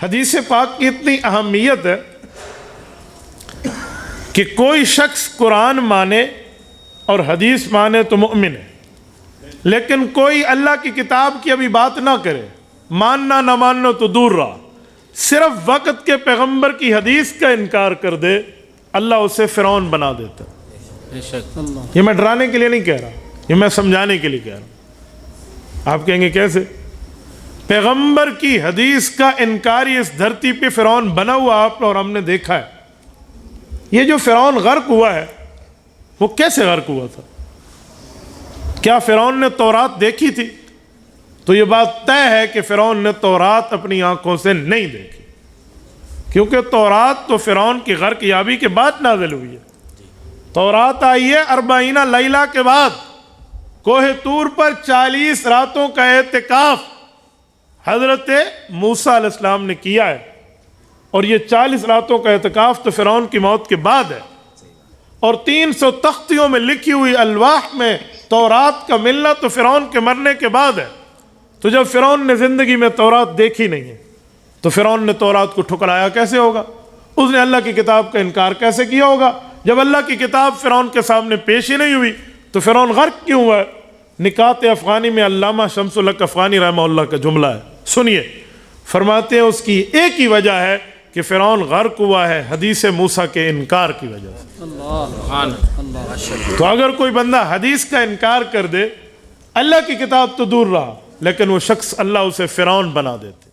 حدیث پاک کی اتنی اہمیت ہے کہ کوئی شخص قرآن مانے اور حدیث مانے تو مومن ہے، لیکن کوئی اللہ کی کتاب کی ابھی بات نہ کرے، ماننا نہ ماننا تو دور رہا، صرف وقت کے پیغمبر کی حدیث کا انکار کر دے، اللہ اسے فرعون بنا دیتا ہے۔ یہ میں ڈرانے کے لیے نہیں کہہ رہا، یہ میں سمجھانے کے لیے کہہ رہا ہوں۔ آپ کہیں گے کیسے؟ پیغمبر کی حدیث کا انکاری اس دھرتی پہ فرعون بنا ہوا آپ اور ہم نے دیکھا ہے۔ یہ جو فرعون غرق ہوا ہے وہ کیسے غرق ہوا تھا؟ کیا فرعون نے تورات دیکھی تھی؟ تو یہ بات طے ہے کہ فرعون نے تورات اپنی آنکھوں سے نہیں دیکھی، کیونکہ تورات تو فرعون کی غرق یابی کے بعد نازل ہوئی ہے۔ تورات آئی ہے 40 لیلہ کے بعد، کوہ طور پر 40 راتوں کا اعتکاف حضرت موسیٰ علیہ السلام نے کیا ہے، اور یہ 40 راتوں کا اعتکاف تو فرعون کی موت کے بعد ہے، اور 300 تختیوں میں لکھی ہوئی الواح میں تورات کا ملنا تو فرعون کے مرنے کے بعد ہے۔ تو جب فرعون نے زندگی میں تورات دیکھی نہیں ہے تو فرعون نے تورات کو ٹھکرایا کیسے ہوگا؟ اس نے اللہ کی کتاب کا انکار کیسے کیا ہوگا؟ جب اللہ کی کتاب فرعون کے سامنے پیش ہی نہیں ہوئی تو فرعون غرق کیوں ہوا ہے؟ نکات افغانی میں علامہ شمس الحق افغانی رحمہ اللہ کا جملہ ہے، سنیے، فرماتے ہیں اس کی ایک ہی وجہ ہے کہ فرعون غرق ہوا ہے حدیث موسیٰ کے انکار کی وجہ سے۔ تو اگر کوئی بندہ حدیث کا انکار کر دے، اللہ کی کتاب تو دور رہا، لیکن وہ شخص اللہ اسے فرعون بنا دیتے۔